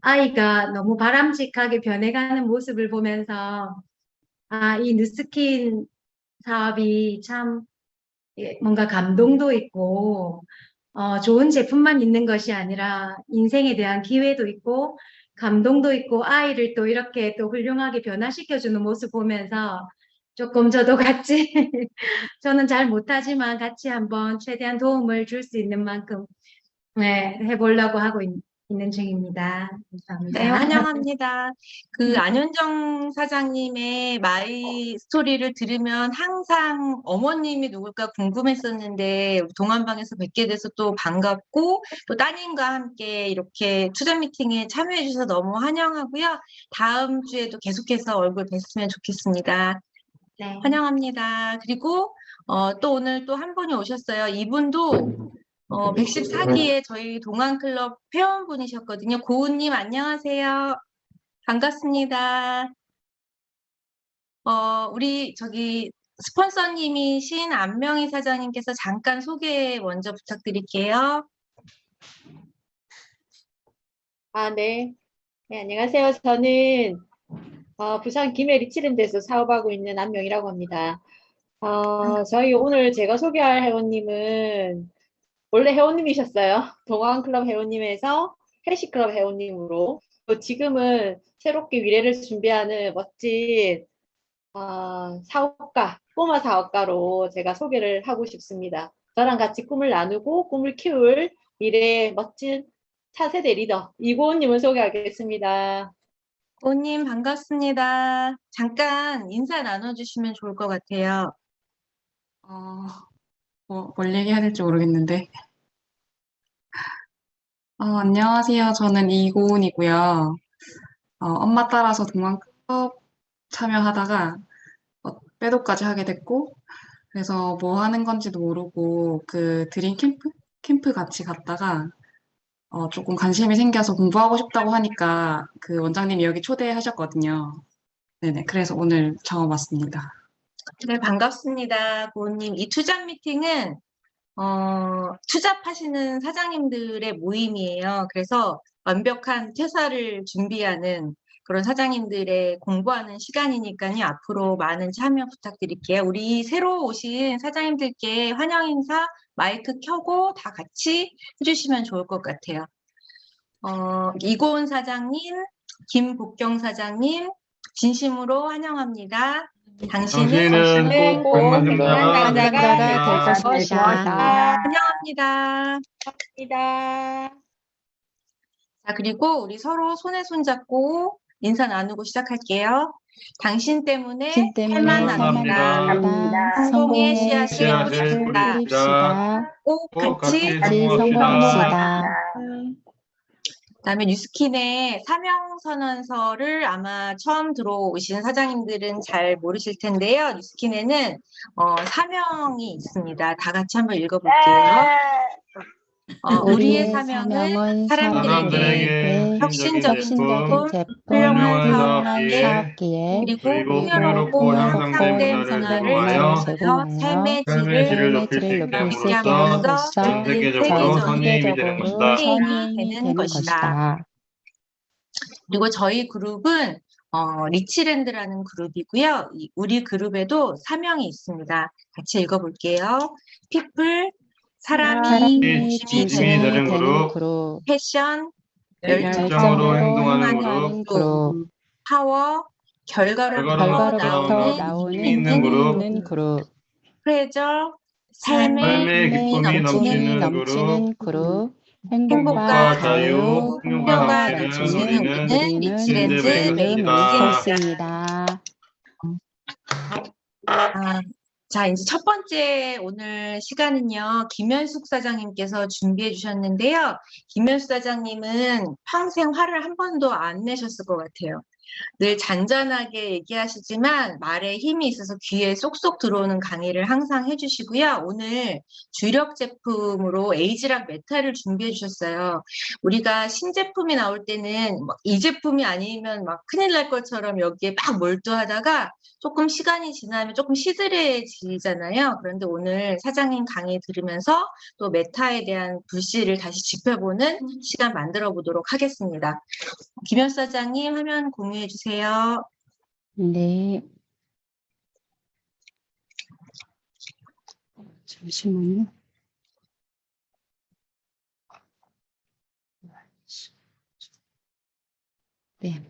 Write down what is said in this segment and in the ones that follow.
아이가 너무 바람직하게 변해가는 모습을 보면서, 이 뉴스킨 사업이 참 뭔가 감동도 있고, 좋은 제품만 있는 것이 아니라 인생에 대한 기회도 있고, 감동도 있고, 아이를 또 이렇게 또 훌륭하게 변화시켜주는 모습 보면서 조금 저도 같이, 저는 잘 못하지만 같이 한번 최대한 도움을 줄 수 있는 만큼, 네, 해보려고 하고 있는 중입니다. 네, 감사합니다. 환영합니다. 안현정 사장님의 마이 스토리를 들으면 항상 어머님이 누굴까 궁금했었는데 동안방에서 뵙게 돼서 또 반갑고 또 따님과 함께 이렇게 투자 미팅에 참여해 주셔서 너무 환영하고요. 다음 주에도 계속해서 얼굴 뵀으면 좋겠습니다. 네. 환영합니다. 그리고 또 오늘 또 한 분이 오셨어요. 이분도 114기에 저희 동안클럽 회원분이셨거든요. 고은님 안녕하세요. 반갑습니다. 우리 저기 스폰서님이신 안명희 사장님께서 잠깐 소개 먼저 부탁드릴게요. 네. 네, 안녕하세요. 저는 부산 김해 리치랜드에서 사업하고 있는 안명이라고 합니다. 저희 오늘 제가 소개할 회원님은 원래 회원님이셨어요. 동안클럽 회원님에서 헬시클럽 회원님으로 또 지금은 새롭게 미래를 준비하는 멋진 사업가, 꼬마 사업가로 제가 소개를 하고 싶습니다. 저랑 같이 꿈을 나누고 꿈을 키울 미래의 멋진 차세대 리더 이고은님을 소개하겠습니다. 고은님 반갑습니다. 잠깐 인사 나눠주시면 좋을 것 같아요. 뭘 얘기해야 될지 모르겠는데. 안녕하세요. 저는 이고은이고요. 엄마 따라서 동안클럽 참여하다가 빼도까지 하게 됐고, 그래서 뭐 하는 건지도 모르고 그 드림 캠프 같이 갔다가 조금 관심이 생겨서 공부하고 싶다고 하니까 그 원장님이 여기 초대하셨거든요. 네네. 그래서 오늘 처음 왔습니다. 네, 반갑습니다. 고은님. 이 투자 미팅은 투잡하시는 사장님들의 모임이에요. 그래서 완벽한 퇴사를 준비하는 그런 사장님들의 공부하는 시간이니까요. 앞으로 많은 참여 부탁드릴게요. 우리 새로 오신 사장님들께 환영 인사 마이크 켜고 다 같이 해주시면 좋을 것 같아요. 이고은 사장님, 김복경 사장님, 진심으로 환영합니다. 당신은 꼭 백만 장자가 될 것입니다. 환영합니다. 감사합니다. 자, 그리고 우리 서로 손에 손 잡고 인사 나누고 시작할게요. 당신 때문에 살만합니다. 성공의 씨앗을 뿌립시다. 꼭 같이 성공합시다. 그다음에 뉴스킨의 사명선언서를 아마 처음 들어오신 사장님들은 잘 모르실 텐데요. 뉴스킨에는 사명이 있습니다. 다 같이 한번 읽어볼게요. 우리의 사명은 사람들에게 혁신적인 제품, 훌륭한 사업기에 그리고 풍요롭고 향상된 문화를 제공하여 삶의 질을 높일 수 있게 함으로써 전 세계적으로 선행이 되는 것이다. 그리고 저희 그룹은 리치랜드라는 그룹이고요. 우리 그룹에도 사명이 있습니다. 같이 읽어볼게요. People, 사람이 중심이 되는 그룹, 패션, 열정으로 행동하는 그룹, 파워, 결과로부터 나오는 힘 있는 그룹, 프레저, 삶의 기쁨이 넘치는 그룹, 행복과 자유, 풍요가 넘치는 우리는 리치랜드 메이플스입니다. 자, 이제 첫 번째 오늘 시간은요, 김현숙 사장님께서 준비해 주셨는데요. 김현숙 사장님은 평생 화를 한 번도 안 내셨을 것 같아요. 늘 잔잔하게 얘기하시지만 말에 힘이 있어서 귀에 쏙쏙 들어오는 강의를 항상 해주시고요. 오늘 주력 제품으로 에이지락 메탈을 준비해 주셨어요. 우리가 신제품이 나올 때는 이 제품이 아니면 막 큰일 날 것처럼 여기에 막 몰두하다가 조금 시간이 지나면 조금 시들해지잖아요. 그런데 오늘 사장님 강의 들으면서 또 메타에 대한 불씨를 다시 지펴보는 시간 만들어 보도록 하겠습니다. 김현 사장님 화면 공유해 주세요. 네. 잠시만요. 네.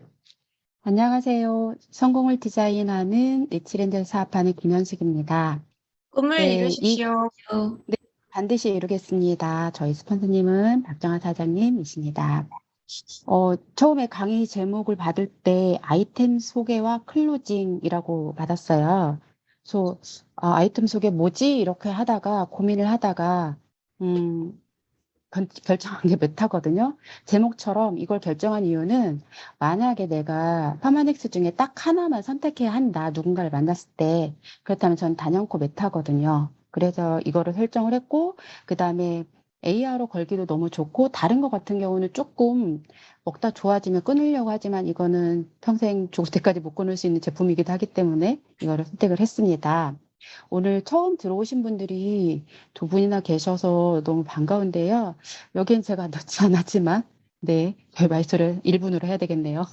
안녕하세요. 성공을 디자인하는 리치랜드 사업하는 김현숙입니다. 꿈을 네, 이루십시오. 반드시 이루겠습니다. 저희 스폰서님은 박정아 사장님이십니다. 처음에 강의 제목을 받을 때 아이템 소개와 클로징이라고 받았어요. 그래서 아이템 소개 뭐지? 이렇게 하다가 고민을 하다가 결정한 게 메타거든요. 제목처럼 이걸 결정한 이유는 만약에 내가 파마넥스 중에 딱 하나만 선택해야 한다. 누군가를 만났을 때. 그렇다면 전 단연코 메타거든요. 그래서 이거를 설정을 했고 그다음에 AR로 걸기도 너무 좋고 다른 거 같은 경우는 조금 먹다 좋아지면 끊으려고 하지만 이거는 평생 죽을 때까지 못 끊을 수 있는 제품이기도 하기 때문에 이거를 선택을 했습니다. 오늘 처음 들어오신 분들이 두 분이나 계셔서 너무 반가운데요. 여긴 제가 넣지 않았지만, 네, 별 말씀을 1분으로 해야 되겠네요.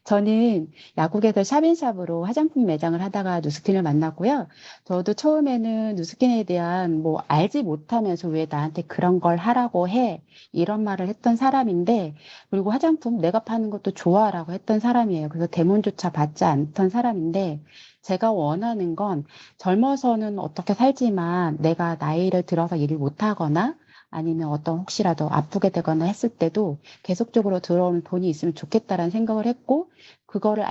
저는 야구에서 샵인샵으로 화장품 매장을 하다가 누스킨을 만났고요. 저도 처음에는 누스킨에 대한 뭐 알지 못하면서 왜 나한테 그런 걸 하라고 해? 이런 말을 했던 사람인데, 그리고 화장품 내가 파는 것도 좋아라고 했던 사람이에요. 그래서 대문조차 받지 않던 사람인데, 제가 원하는 건 젊어서는 어떻게 살지만 내가 나이를 들어서 일을 못하거나 아니면 어떤 혹시라도 아프게 되거나 했을 때도 계속적으로 들어오는 돈이 있으면 좋겠다라는 생각을 했고 그거를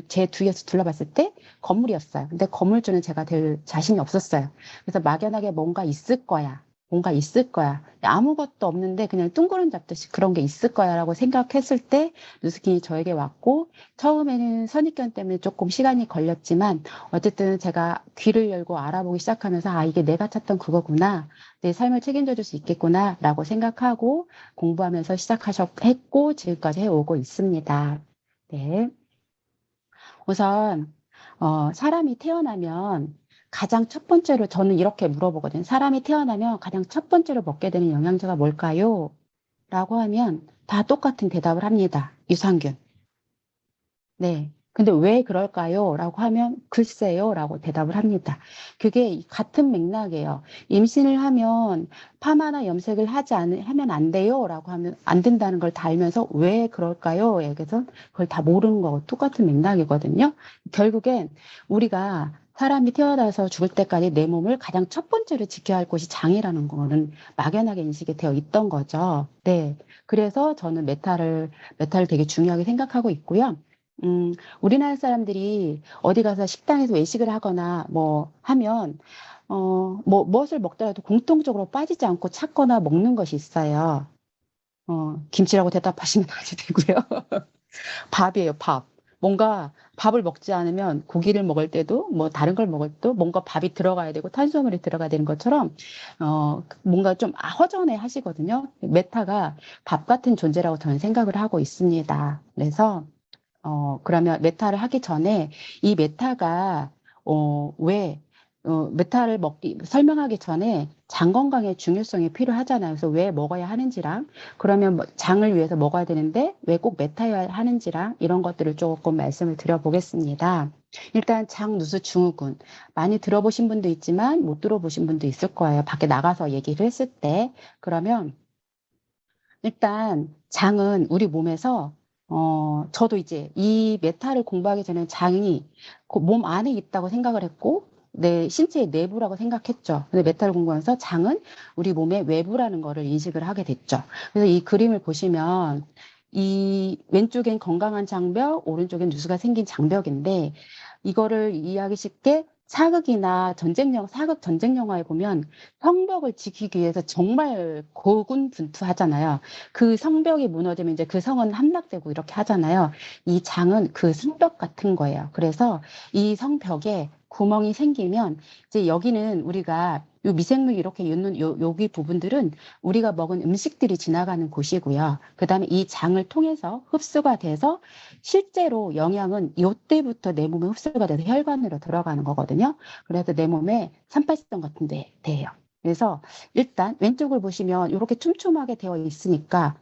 제 뒤에서 둘러봤을 때 건물이었어요. 근데 건물주는 제가 될 자신이 없었어요. 그래서 막연하게 뭔가 있을 거야. 뭔가 있을 거야. 아무것도 없는데 그냥 둥그런 잡듯이 그런 게 있을 거야 라고 생각했을 때 누스킨이 저에게 왔고 처음에는 선입견 때문에 조금 시간이 걸렸지만 어쨌든 제가 귀를 열고 알아보기 시작하면서 아 이게 내가 찾던 그거구나. 내 삶을 책임져 줄 수 있겠구나 라고 생각하고 공부하면서 했고 지금까지 해오고 있습니다. 네. 우선 사람이 태어나면 가장 첫 번째로 저는 이렇게 물어보거든요. 사람이 태어나면 가장 첫 번째로 먹게 되는 영양제가 뭘까요? 라고 하면 다 똑같은 대답을 합니다. 유산균. 네. 근데 왜 그럴까요? 라고 하면 글쎄요 라고 대답을 합니다. 그게 같은 맥락이에요. 임신을 하면 파마나 염색을 하면 안 돼요 라고 하면 안 된다는 걸 다 알면서 왜 그럴까요? 그래서 그걸 다 모르는 거고 똑같은 맥락이거든요. 결국엔 우리가 사람이 태어나서 죽을 때까지 내 몸을 가장 첫 번째로 지켜야 할 곳이 장이라는 거는 막연하게 인식이 되어 있던 거죠. 네. 그래서 저는 메탈을 되게 중요하게 생각하고 있고요. 우리나라 사람들이 어디 가서 식당에서 외식을 하거나 뭐 하면, 무엇을 먹더라도 공통적으로 빠지지 않고 찾거나 먹는 것이 있어요. 김치라고 대답하시면 안 되고요. 밥이에요, 밥. 뭔가 밥을 먹지 않으면 고기를 먹을 때도 뭐 다른 걸 먹을 때도 뭔가 밥이 들어가야 되고 탄수화물이 들어가야 되는 것처럼 뭔가 좀 허전해 하시거든요. 메타가 밥 같은 존재라고 저는 생각을 하고 있습니다. 그래서 그러면 메타를 하기 전에 이 메타가 왜 메타를 설명하기 전에 장 건강의 중요성이 필요하잖아요. 그래서 왜 먹어야 하는지랑 그러면 장을 위해서 먹어야 되는데 왜 꼭 메타여야 하는지랑 이런 것들을 조금 말씀을 드려보겠습니다. 일단 장 누수 증후군 많이 들어보신 분도 있지만 못 들어보신 분도 있을 거예요. 밖에 나가서 얘기를 했을 때. 그러면 일단 장은 우리 몸에서 저도 이제 이 메타를 공부하기 전에 장이 몸 안에 있다고 생각을 했고 내 신체의 내부라고 생각했죠. 근데 메타를 공부하면서 장은 우리 몸의 외부라는 거를 인식을 하게 됐죠. 그래서 이 그림을 보시면 이 왼쪽엔 건강한 장벽, 오른쪽엔 누수가 생긴 장벽인데 이거를 이해하기 쉽게 사극 전쟁 영화에 보면 성벽을 지키기 위해서 정말 고군분투하잖아요. 그 성벽이 무너지면 이제 그 성은 함락되고 이렇게 하잖아요. 이 장은 그 성벽 같은 거예요. 그래서 이 성벽에 구멍이 생기면 이제 여기는 우리가 요 미생물 이렇게 있는 여기 부분들은 우리가 먹은 음식들이 지나가는 곳이고요. 그다음에 이 장을 통해서 흡수가 돼서 실제로 영양은 이때부터 내 몸에 흡수가 돼서 혈관으로 들어가는 거거든요. 그래서 내 몸에 38선 같은 데 돼요. 그래서 일단 왼쪽을 보시면 이렇게 촘촘하게 되어 있으니까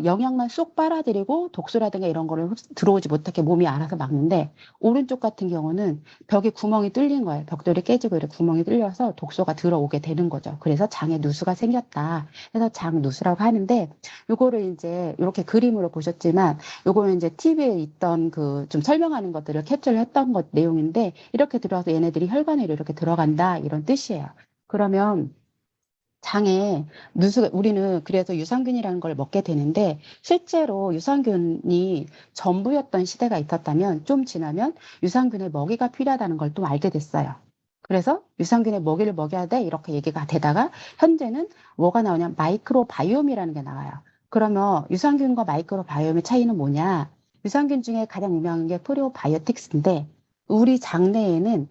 영양만 쏙 빨아들이고 독소라든가 이런 거를 들어오지 못하게 몸이 알아서 막는데, 오른쪽 같은 경우는 벽에 구멍이 뚫린 거예요. 벽돌이 깨지고 이렇게 구멍이 뚫려서 독소가 들어오게 되는 거죠. 그래서 장에 누수가 생겼다. 그래서 장누수라고 하는데, 요거를 이제 이렇게 그림으로 보셨지만 요거는 이제 TV에 있던 그 좀 설명하는 것들을 캡처를 했던 것 내용인데, 이렇게 들어와서 얘네들이 혈관으로 이렇게 들어간다 이런 뜻이에요. 그러면 장에 우리는 그래서 유산균이라는 걸 먹게 되는데, 실제로 유산균이 전부였던 시대가 있었다면 좀 지나면 유산균의 먹이가 필요하다는 걸 또 알게 됐어요. 그래서 유산균의 먹이를 먹여야 돼 이렇게 얘기가 되다가 현재는 뭐가 나오냐, 마이크로바이옴이라는 게 나와요. 그러면 유산균과 마이크로바이옴의 차이는 뭐냐? 유산균 중에 가장 유명한 게 프로바이오틱스인데, 우리 장내에는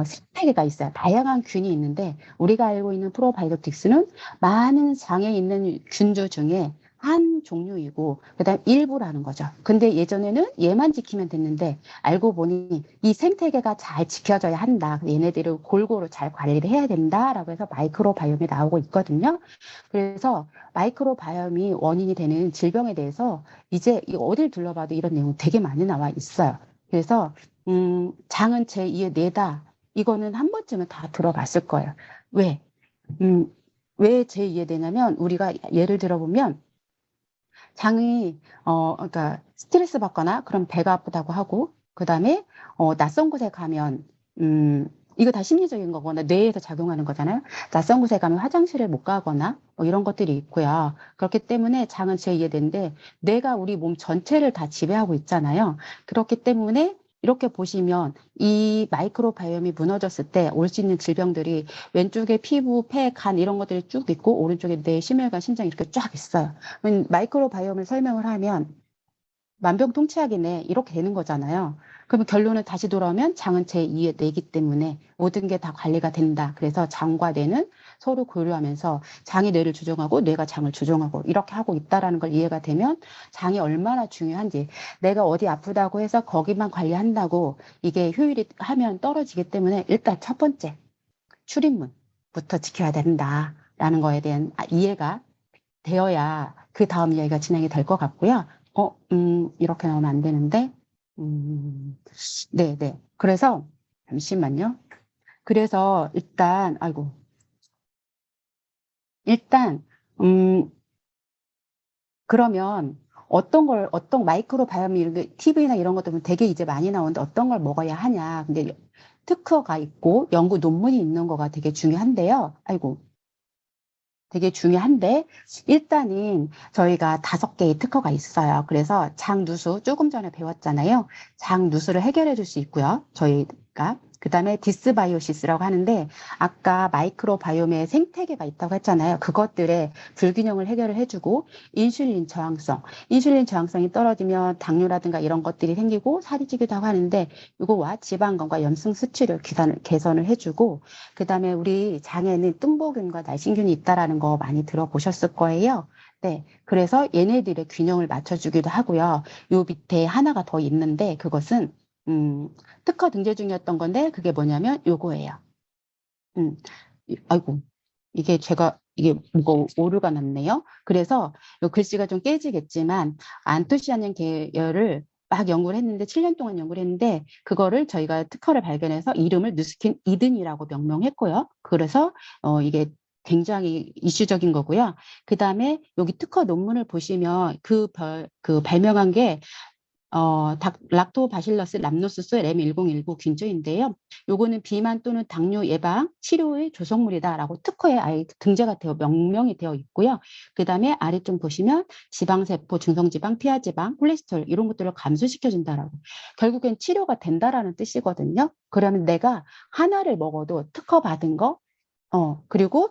생태계가 있어요. 다양한 균이 있는데 우리가 알고 있는 프로바이오틱스는 많은 장에 있는 균주 중에 한 종류이고 그다음 일부라는 거죠. 근데 예전에는 얘만 지키면 됐는데 알고 보니 이 생태계가 잘 지켜져야 한다. 얘네들을 골고루 잘 관리를 해야 된다라고 해서 마이크로바이옴이 나오고 있거든요. 그래서 마이크로바이옴이 원인이 되는 질병에 대해서 이제 어딜 둘러봐도 이런 내용 되게 많이 나와 있어요. 그래서 장은 제2의 뇌다. 이거는 한 번쯤은 다 들어봤을 거예요. 왜? 왜 제2의 뇌냐면, 우리가 예를 들어보면 장이 그러니까 스트레스 받거나 그럼 배가 아프다고 하고, 그다음에 낯선 곳에 가면 이거 다 심리적인 거거나 뇌에서 작용하는 거잖아요. 낯선 곳에 가면 화장실을 못 가거나 이런 것들이 있고요. 그렇기 때문에 장은 제2의 뇌인데, 뇌가 우리 몸 전체를 다 지배하고 있잖아요. 그렇기 때문에 이렇게 보시면 이 마이크로바이옴이 무너졌을 때 올 수 있는 질병들이 왼쪽에 피부, 폐, 간 이런 것들이 쭉 있고, 오른쪽에 뇌, 심혈관, 심장 이렇게 쫙 있어요. 마이크로바이옴을 설명을 하면 만병통치약이네 이렇게 되는 거잖아요. 그러면 결론은 다시 돌아오면 장은 제2의 뇌이기 때문에 모든 게 다 관리가 된다. 그래서 장과 뇌는 서로 교류하면서 장이 뇌를 조종하고 뇌가 장을 조종하고 이렇게 하고 있다라는 걸 이해가 되면 장이 얼마나 중요한지, 내가 어디 아프다고 해서 거기만 관리한다고 이게 효율이 하면 떨어지기 때문에 일단 첫 번째 출입문부터 지켜야 된다라는 거에 대한 이해가 되어야 그 다음 이야기가 진행이 될 것 같고요. 이렇게 나오면 안 되는데, 네. 그래서, 잠시만요. 그래서 그러면 어떤 마이크로바이옴이 이런 게 TV나 이런 것들 보면 되게 이제 많이 나오는데 어떤 걸 먹어야 하냐. 근데 특허가 있고 연구 논문이 있는 거가 되게 중요한데요. 되게 중요한데, 일단은 저희가 5개의 특허가 있어요. 그래서 장누수 조금 전에 배웠잖아요. 장누수를 해결해 줄 수 있고요. 저희가 그 다음에 디스바이오시스라고 하는데, 아까 마이크로바이옴의 생태계가 있다고 했잖아요. 그것들의 불균형을 해결을 해주고, 인슐린 저항성이 떨어지면 당뇨라든가 이런 것들이 생기고 살이 찌기도 하고 하는데, 이거와 지방간과 염증 수치를 개선을 해주고, 그 다음에 우리 장에는 뜸보균과 날씬균이 있다라는 거 많이 들어보셨을 거예요. 네, 그래서 얘네들의 균형을 맞춰주기도 하고요. 요 밑에 하나가 더 있는데, 그것은 특허 등재 중이었던 건데, 그게 뭐냐면 요거예요. 이게 뭐가 오류가 났네요. 그래서 요 글씨가 좀 깨지겠지만, 안토시아닌 계열을 막 연구를 했는데 7년 동안 연구를 했는데, 그거를 저희가 특허를 발견해서 이름을 누스킨 이든이라고 명명했고요. 그래서 이게 굉장히 이슈적인 거고요. 그 다음에 여기 특허 논문을 보시면 그 발명한 게 락토바실러스 람노스스 램1019 균조인데요. 요거는 비만 또는 당뇨 예방 치료의 조성물이다라고 특허에 아예 등재가 되어 명명이 되어 있고요. 그 다음에 아래쪽 보시면 지방세포, 중성지방, 피하지방, 콜레스테롤 이런 것들을 감소시켜준다라고. 결국엔 치료가 된다라는 뜻이거든요. 그러면 내가 하나를 먹어도 특허 받은 거 그리고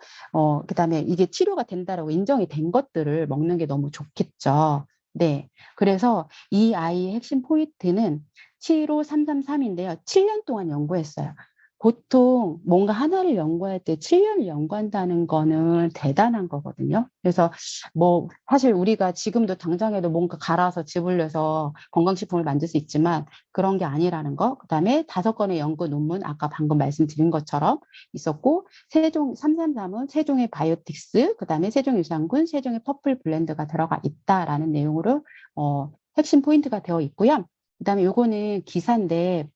그다음에 이게 치료가 된다라고 인정이 된 것들을 먹는 게 너무 좋겠죠. 네. 그래서 이 아이의 핵심 포인트는 75333인데요. 7년 동안 연구했어요. 보통 뭔가 하나를 연구할 때 7년을 연구한다는 거는 대단한 거거든요. 그래서 뭐 사실 우리가 지금도 당장에도 뭔가 갈아서 즙을 내서 건강식품을 만들 수 있지만 그런 게 아니라는 거. 그다음에 5건의 연구 논문 아까 방금 말씀드린 것처럼 있었고 세종 333은 세종의 바이오틱스, 그다음에 세종유산균, 세종의 퍼플 블렌드가 들어가 있다라는 내용으로 핵심 포인트가 되어 있고요. 그다음에 요거는 기사인데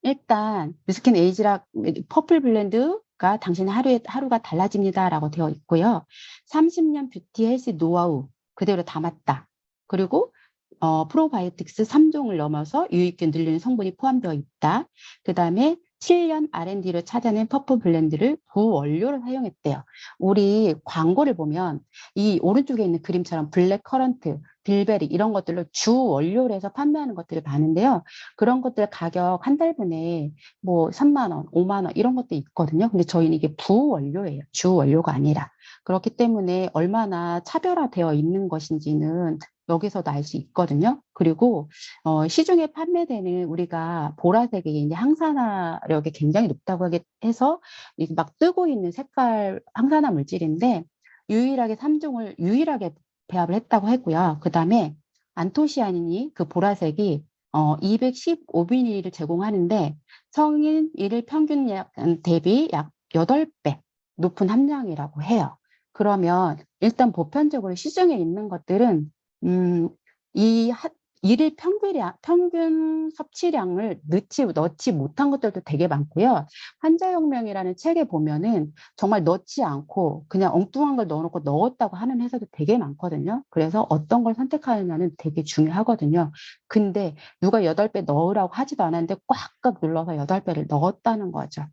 일단 뉴스킨 에이지락 퍼플 블렌드가 당신의 하루가 달라집니다라고 되어 있고요. 30년 뷰티 헬스 노하우 그대로 담았다. 그리고 프로바이오틱스 3종을 넘어서 유익균 늘리는 성분이 포함되어 있다. 그 다음에 7년 R&D를 찾아낸 퍼플 블렌드를 부원료로 사용했대요. 우리 광고를 보면 이 오른쪽에 있는 그림처럼 블랙 커런트, 빌베리 이런 것들로 주 원료로 해서 판매하는 것들을 봤는데요. 그런 것들 가격 한 달분에 뭐 3만 원, 5만 원 이런 것도 있거든요. 근데 저희는 이게 부원료예요. 주 원료가 아니라. 그렇기 때문에 얼마나 차별화되어 있는 것인지는 여기서도 알 수 있거든요. 그리고 시중에 판매되는 우리가 보라색이 이제 항산화력이 굉장히 높다고 해서 이게 막 뜨고 있는 색깔 항산화 물질인데 유일하게 3종을 유일하게 배합을 했다고 했고요. 그 다음에 안토시아닌이 그 보라색이 215ml를 제공하는데 성인 일일 평균 약 대비 약 8배 높은 함량이라고 해요. 그러면 일단 보편적으로 시중에 있는 것들은 이 일일 평균 섭취량을 넣지 못한 것들도 되게 많고요. 환자혁명이라는 책에 보면은 정말 넣지 않고 그냥 엉뚱한 걸 넣어놓고 넣었다고 하는 회사도 되게 많거든요. 그래서 어떤 걸 선택하느냐는 되게 중요하거든요. 근데 누가 8배 넣으라고 하지도 않았는데 꽉꽉 눌러서 8배를 넣었다는 거죠.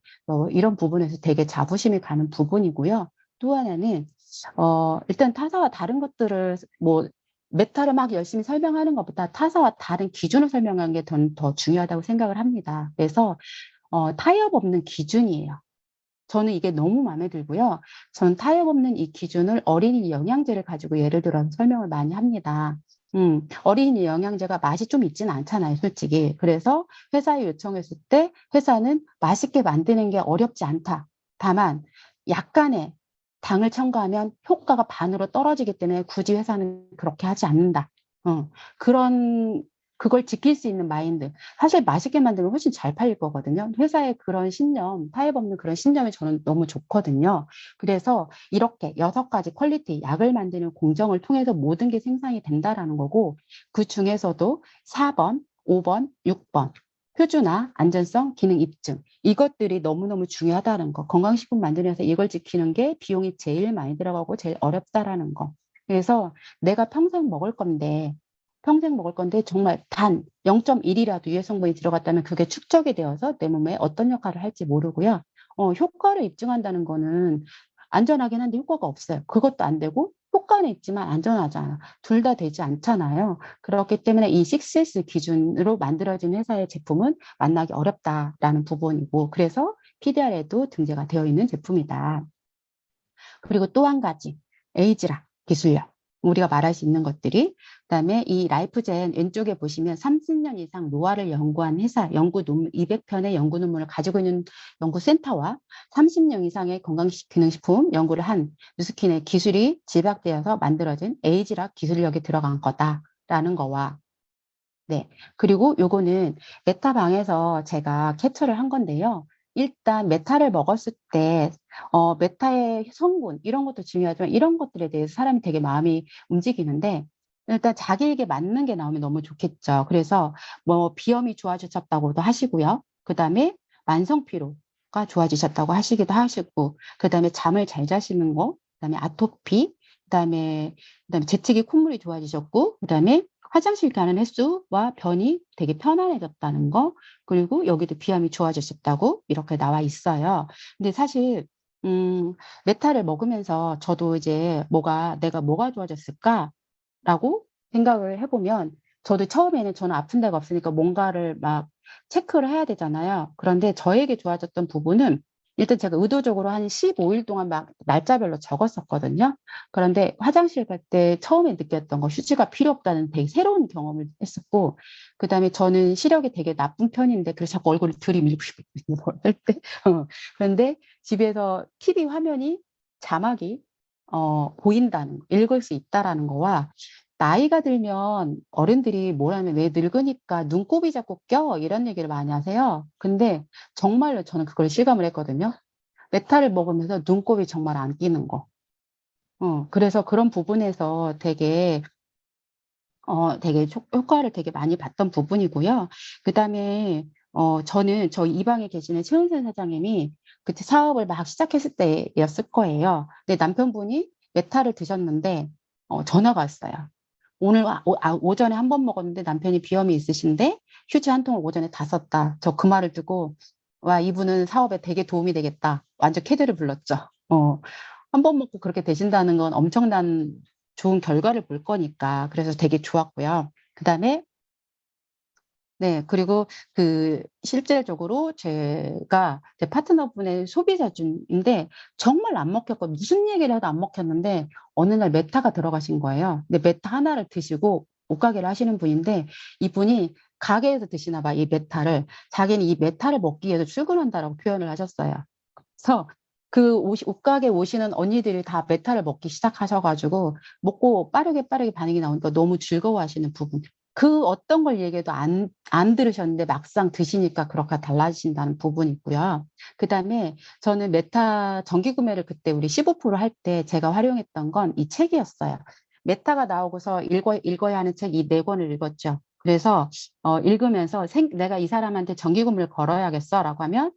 이런 부분에서 되게 자부심이 가는 부분이고요. 또 하나는 일단 타사와 다른 것들을 뭐 메타를 막 열심히 설명하는 것보다 타사와 다른 기준을 설명하는 게 더 중요하다고 생각을 합니다. 그래서 타협 없는 기준이에요. 저는 이게 너무 마음에 들고요. 저는 타협 없는 이 기준을 어린이 영양제를 가지고 예를 들어서 설명을 많이 합니다. 어린이 영양제가 맛이 좀 있지는 않잖아요, 솔직히. 그래서 회사에 요청했을 때 회사는 맛있게 만드는 게 어렵지 않다. 다만 약간의 당을 첨가하면 효과가 반으로 떨어지기 때문에 굳이 회사는 그렇게 하지 않는다. 그걸 지킬 수 있는 마인드. 사실 맛있게 만들면 훨씬 잘 팔릴 거거든요. 회사의 그런 신념, 타협 없는 그런 신념이 저는 너무 좋거든요. 그래서 이렇게 6가지 퀄리티, 약을 만드는 공정을 통해서 모든 게 생산이 된다라는 거고, 그 중에서도 4번, 5번, 6번. 표준화, 안전성, 기능 입증. 이것들이 너무너무 중요하다는 거. 건강식품 만들면서 이걸 지키는 게 비용이 제일 많이 들어가고 제일 어렵다라는 거. 그래서 내가 평생 먹을 건데 정말 단 0.1이라도 유해 성분이 들어갔다면 그게 축적이 되어서 내 몸에 어떤 역할을 할지 모르고요. 효과를 입증한다는 거는 안전하긴 한데 효과가 없어요. 그것도 안 되고 효과는 있지만 안전하잖아. 둘 다 되지 않잖아요. 그렇기 때문에 이 6S 기준으로 만들어진 회사의 제품은 만나기 어렵다라는 부분이고 그래서 PDR에도 등재가 되어 있는 제품이다. 그리고 또 한 가지 에이지락 기술력. 우리가 말할 수 있는 것들이 그다음에 이 라이프젠 왼쪽에 보시면 30년 이상 노화를 연구한 회사 연구 논문 200편의 연구 논문을 가지고 있는 연구센터와 30년 이상의 건강기능식품 연구를 한 누스킨의 기술이 집약되어서 만들어진 에이지락 기술력이 들어간 거다라는 거와 네 그리고 요거는 메타방에서 제가 캡처를 한 건데요. 일단 메타를 먹었을 때 메타의 성분 이런 것도 중요하지만 이런 것들에 대해서 사람이 되게 마음이 움직이는데 일단 자기에게 맞는 게 나오면 너무 좋겠죠. 그래서 뭐 비염이 좋아지셨다고도 하시고요. 그다음에 만성 피로가 좋아지셨다고 하시기도 하시고 그다음에 잠을 잘 자시는 거, 그다음에 아토피, 그다음에 재채기 콧물이 좋아지셨고 그다음에 화장실 가는 횟수와 변이 되게 편안해졌다는 거, 그리고 여기도 비염이 좋아졌다고 이렇게 나와 있어요. 근데 사실 메타를 먹으면서 저도 이제 내가 뭐가 좋아졌을까라고 생각을 해보면, 저도 처음에는 저는 아픈 데가 없으니까 뭔가를 막 체크를 해야 되잖아요. 그런데 저에게 좋아졌던 부분은, 일단 제가 의도적으로 한 15일 동안 막 날짜별로 적었었거든요. 그런데 화장실 갈 때 처음에 느꼈던 거, 휴지가 필요 없다는 되게 새로운 경험을 했었고, 그다음에 저는 시력이 되게 나쁜 편인데 그래서 자꾸 얼굴을 들이밀고 싶거든요, 뭘 때. 그런데 집에서 TV 화면이, 자막이 보인다는, 읽을 수 있다라는 거와, 나이가 들면 어른들이 뭐라면 왜 늙으니까 눈곱이 자꾸 껴 이런 얘기를 많이 하세요. 근데 정말로 저는 그걸 실감을 했거든요. 메타를 먹으면서 눈곱이 정말 안 끼는 거. 그래서 그런 부분에서 되게 효과를 되게 많이 봤던 부분이고요. 그다음에 저는 저희 이 방에 계시는 최은선 사장님이 그때 사업을 막 시작했을 때였을 거예요. 근데 남편분이 메타를 드셨는데 전화가 왔어요. 오늘 오전에 한 번 먹었는데 남편이 비염이 있으신데 휴지 한 통을 오전에 다 썼다. 저 그 말을 듣고, 와, 이분은 사업에 되게 도움이 되겠다. 완전 캐드를 불렀죠. 한 번 먹고 그렇게 되신다는 건 엄청난 좋은 결과를 볼 거니까. 그래서 되게 좋았고요. 그다음에 네, 그리고 실질적으로 제가 제 파트너분의 소비자인데 정말 안 먹혔고, 무슨 얘기를 해도 안 먹혔는데 어느 날 메타가 들어가신 거예요. 근데 메타 하나를 드시고 옷가게를 하시는 분인데, 이분이 가게에서 드시나 봐, 이 메타를. 자기는 이 메타를 먹기 위해서 출근한다라고 표현을 하셨어요. 그래서 옷가게 오시는 언니들이 다 메타를 먹기 시작하셔가지고 먹고 빠르게 반응이 나오니까 너무 즐거워하시는 부분. 그 어떤 걸 얘기해도 안 들으셨는데 막상 드시니까 그렇게 달라지신다는 부분이 있고요. 그다음에 저는 메타 정기 구매를 그때 우리 15%할 때 제가 활용했던 건 이 책이었어요. 메타가 나오고서 읽어야 하는 책 이 4권을 읽었죠. 그래서 읽으면서 내가 이 사람한테 정기 구매를 걸어야겠어라고 하면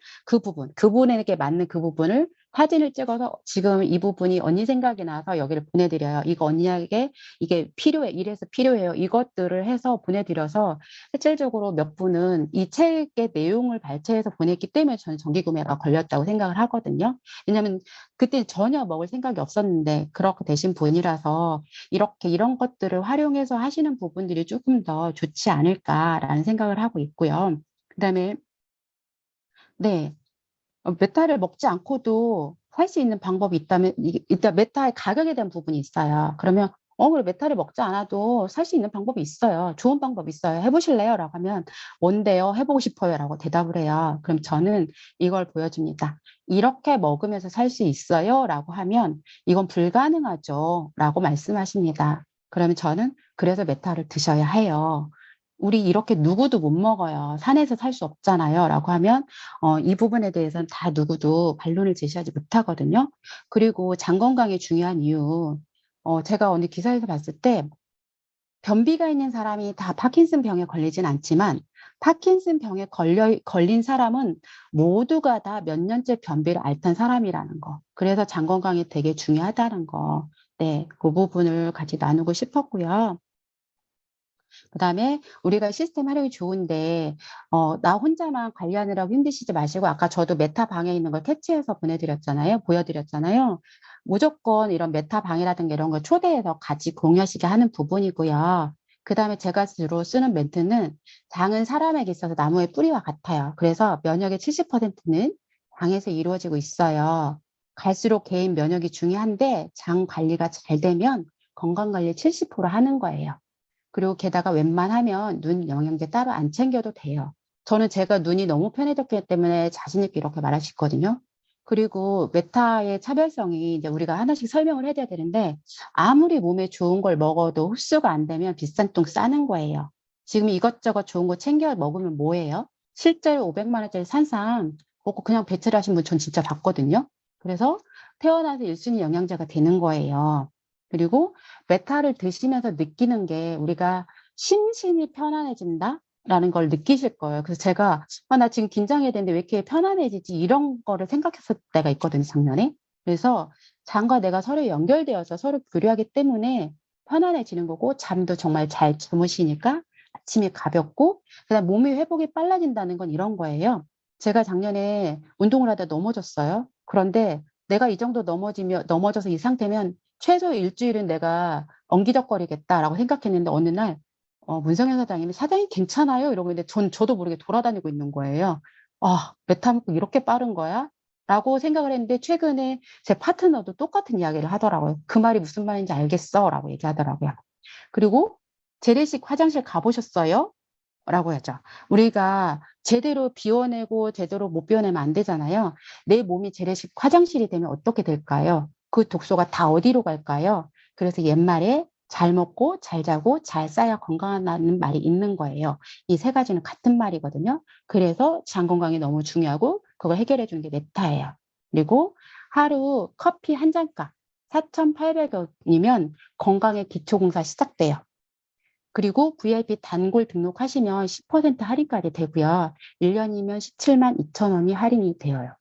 그분에게 맞는 그 부분을 사진을 찍어서, 지금 이 부분이 언니 생각이 나서 여기를 보내드려요. 이거 언니에게 이게 필요해, 이래서 필요해요. 이것들을 해서 보내드려서 실질적으로 몇 분은 이 책의 내용을 발췌해서 보냈기 때문에 저는 정기 구매가 걸렸다고 생각을 하거든요. 왜냐하면 그때 전혀 먹을 생각이 없었는데 그렇게 되신 분이라서 이런 것들을 활용해서 하시는 부분들이 조금 더 좋지 않을까라는 생각을 하고 있고요. 그다음에 네. 메타를 먹지 않고도 할 수 있는 방법이 있다면, 일단 메타의 가격에 대한 부분이 있어요. 그러면 그래, 메타를 먹지 않아도 살 수 있는 방법이 있어요. 좋은 방법이 있어요. 해보실래요? 라고 하면, 뭔데요? 해보고 싶어요. 라고 대답을 해요. 그럼 저는 이걸 보여줍니다. 이렇게 먹으면서 살 수 있어요? 라고 하면, 이건 불가능하죠. 라고 말씀하십니다. 그러면 저는 그래서 메타를 드셔야 해요. 우리 이렇게 누구도 못 먹어요. 산에서 살 수 없잖아요. 라고 하면 이 부분에 대해서는 다 누구도 반론을 제시하지 못하거든요. 그리고 장 건강이 중요한 이유, 제가 어느 기사에서 봤을 때 변비가 있는 사람이 다 파킨슨 병에 걸리진 않지만 파킨슨 병에 걸린 사람은 모두가 다 몇 년째 변비를 앓던 사람이라는 거. 그래서 장 건강이 되게 중요하다는 거. 네, 그 부분을 같이 나누고 싶었고요. 그다음에 우리가 시스템 활용이 좋은데 나 혼자만 관리하느라고 힘드시지 마시고, 아까 저도 메타 방에 있는 걸 캐치해서 보여드렸잖아요. 무조건 이런 메타 방이라든가 이런 걸 초대해서 같이 공유하시게 하는 부분이고요. 그다음에 제가 주로 쓰는 멘트는, 장은 사람에게 있어서 나무의 뿌리와 같아요. 그래서 면역의 70%는 장에서 이루어지고 있어요. 갈수록 개인 면역이 중요한데 장 관리가 잘 되면 건강 관리 70% 하는 거예요. 그리고 게다가 웬만하면 눈 영양제 따로 안 챙겨도 돼요. 저는 제가 눈이 너무 편해졌기 때문에 자신 있게 이렇게 말할 수 있거든요. 그리고 메타의 차별성이 이제 우리가 하나씩 설명을 해줘야 되는데, 아무리 몸에 좋은 걸 먹어도 흡수가 안 되면 비싼 똥 싸는 거예요. 지금 이것저것 좋은 거 챙겨 먹으면 뭐예요? 실제로 500만 원짜리 산삼 먹고 그냥 배출하신 분 전 진짜 봤거든요. 그래서 태어나서 1순위 영양제가 되는 거예요. 그리고 메타를 드시면서 느끼는 게, 우리가 심신이 편안해진다라는 걸 느끼실 거예요. 그래서 제가 나 지금 긴장해야 되는데 왜 이렇게 편안해지지, 이런 거를 생각했을 때가 있거든요, 작년에. 그래서 장과 내가 서로 연결되어서 서로 교류하기 때문에 편안해지는 거고 잠도 정말 잘 주무시니까 아침에 가볍고 그다음 몸의 회복이 빨라진다는 건 이런 거예요. 제가 작년에 운동을 하다 넘어졌어요. 그런데 내가 이 정도 넘어져서 이 상태면 최소 일주일은 내가 엉기적거리겠다라고 생각했는데 어느 날 문성현 사장님이 사장님 괜찮아요? 이러고 있는데 저도 모르게 돌아다니고 있는 거예요. 아, 메타먹고 이렇게 빠른 거야? 라고 생각을 했는데 최근에 제 파트너도 똑같은 이야기를 하더라고요. 그 말이 무슨 말인지 알겠어? 라고 얘기하더라고요. 그리고 재래식 화장실 가보셨어요? 라고 하죠. 우리가 제대로 비워내고 제대로 못 비워내면 안 되잖아요. 내 몸이 재래식 화장실이 되면 어떻게 될까요? 그 독소가 다 어디로 갈까요? 그래서 옛말에 잘 먹고 잘 자고 잘 싸야 건강하다는 말이 있는 거예요. 이 세 가지는 같은 말이거든요. 그래서 장 건강이 너무 중요하고 그걸 해결해 주는 게 메타예요. 그리고 하루 커피 한 잔값 4,800원이면 건강의 기초공사 시작돼요. 그리고 VIP 단골 등록하시면 10% 할인까지 되고요. 1년이면 17만 2천 원이 할인이 되어요.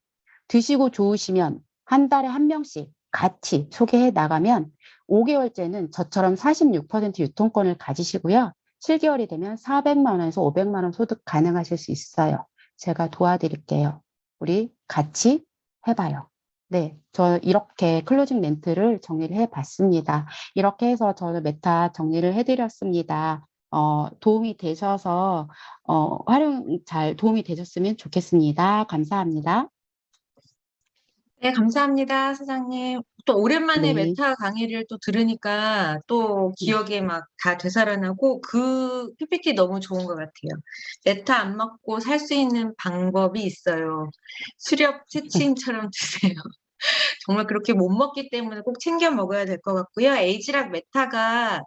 드시고 좋으시면 한 달에 한 명씩 같이 소개해 나가면 5개월째는 저처럼 46% 유통권을 가지시고요. 7개월이 되면 400만 원에서 500만 원 소득 가능하실 수 있어요. 제가 도와드릴게요. 우리 같이 해봐요. 네, 저 이렇게 클로징 멘트를 정리를 해봤습니다. 이렇게 해서 저는 메타 정리를 해드렸습니다. 도움이 되셔서 도움이 되셨으면 좋겠습니다. 감사합니다. 네, 감사합니다, 사장님. 또 오랜만에 네. 메타 강의를 또 들으니까 또 기억에 막 다 되살아나고 그 PPT 너무 좋은 것 같아요. 메타 안 먹고 살 수 있는 방법이 있어요. 수렵 치킨처럼 드세요. 정말 그렇게 못 먹기 때문에 꼭 챙겨 먹어야 될 것 같고요. 에이지락 메타가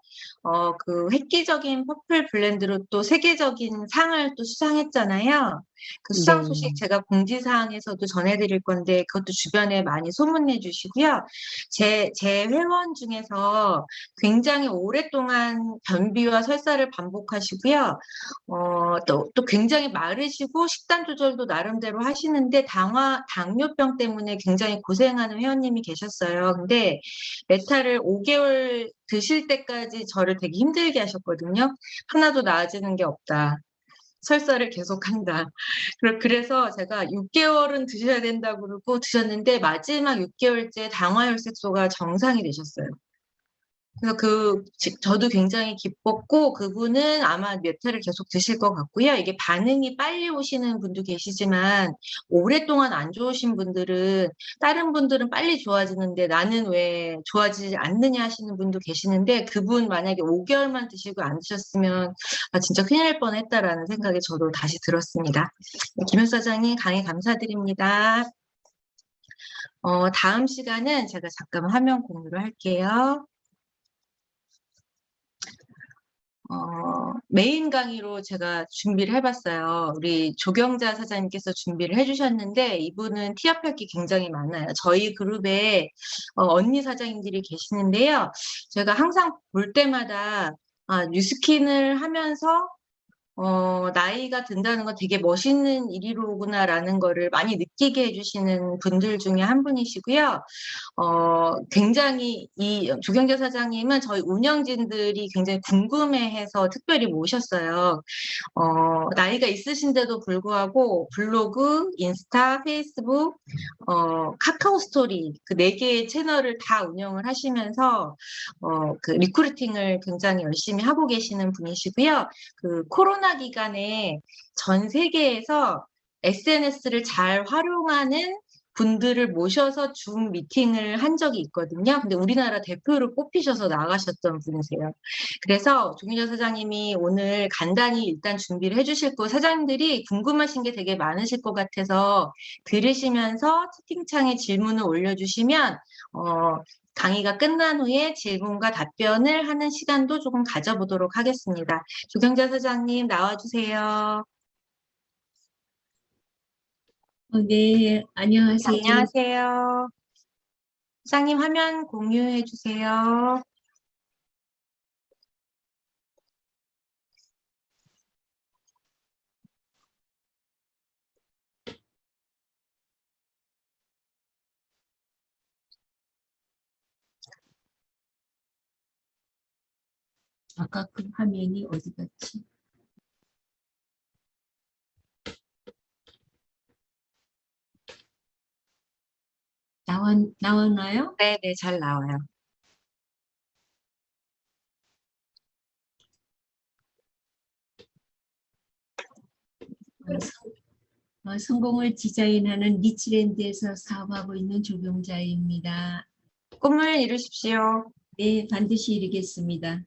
그 획기적인 퍼플 블렌드로 또 세계적인 상을 또 수상했잖아요. 그 수상 소식 네. 제가 공지사항에서도 전해드릴 건데 그것도 주변에 많이 소문내 주시고요. 제 회원 중에서 굉장히 오랫동안 변비와 설사를 반복하시고요. 또 굉장히 마르시고 식단 조절도 나름대로 하시는데 당뇨병 때문에 굉장히 고생하는 회원님이 계셨어요. 근데 메타를 5개월 드실 때까지 저를 되게 힘들게 하셨거든요. 하나도 나아지는 게 없다. 설사를 계속한다. 그래서 제가 6개월은 드셔야 된다고 그러고 드셨는데 마지막 6개월째 당화혈색소가 정상이 되셨어요. 그래서 저도 굉장히 기뻤고, 그분은 아마 메타를 계속 드실 것 같고요. 이게 반응이 빨리 오시는 분도 계시지만, 오랫동안 안 좋으신 분들은, 다른 분들은 빨리 좋아지는데 나는 왜 좋아지지 않느냐 하시는 분도 계시는데, 그분 만약에 5개월만 드시고 안 드셨으면, 아, 진짜 큰일 날 뻔 했다라는 생각이 저도 다시 들었습니다. 김현 사장님 강의 감사드립니다. 다음 시간은 제가 잠깐 화면 공유를 할게요. 메인 강의로 제가 준비를 해봤어요. 우리 조경자 사장님께서 준비를 해주셨는데 이분은 티업할 게 굉장히 많아요. 저희 그룹에 언니 사장님들이 계시는데요. 제가 항상 볼 때마다 뉴스킨을 하면서 나이가 든다는 건 되게 멋있는 일이로구나라는 거를 많이 느끼게 해주시는 분들 중에 한 분이시고요. 굉장히 이 조경재 사장님은 저희 운영진들이 굉장히 궁금해해서 특별히 모셨어요. 나이가 있으신데도 불구하고 블로그, 인스타, 페이스북, 카카오 스토리 그 4개의 채널을 다 운영을 하시면서 그 리크루팅을 굉장히 열심히 하고 계시는 분이시고요. 그 코로나 기간에 전 세계에서 SNS를 잘 활용하는 분들을 모셔서 줌 미팅을 한 적이 있거든요. 근데 우리나라 대표로 뽑히셔서 나가셨던 분이세요. 그래서 조민정 사장님이 오늘 간단히 일단 준비를 해주실 거 사장님들이 궁금하신 게 되게 많으실 것 같아서 들으시면서 채팅창에 질문을 올려주시면 강의가 끝난 후에 질문과 답변을 하는 시간도 조금 가져보도록 하겠습니다. 조경자 사장님 나와주세요. 네, 안녕하세요. 안녕하세요. 사장님 화면 공유해 주세요. 아까 그 화면이 어디 갔지? 나왔나요? 네, 네, 잘 나와요. 성공을 디자인하는 리치랜드에서 사업하고 있는 조경자입니다. 꿈을 이루십시오. 네, 반드시 이루겠습니다.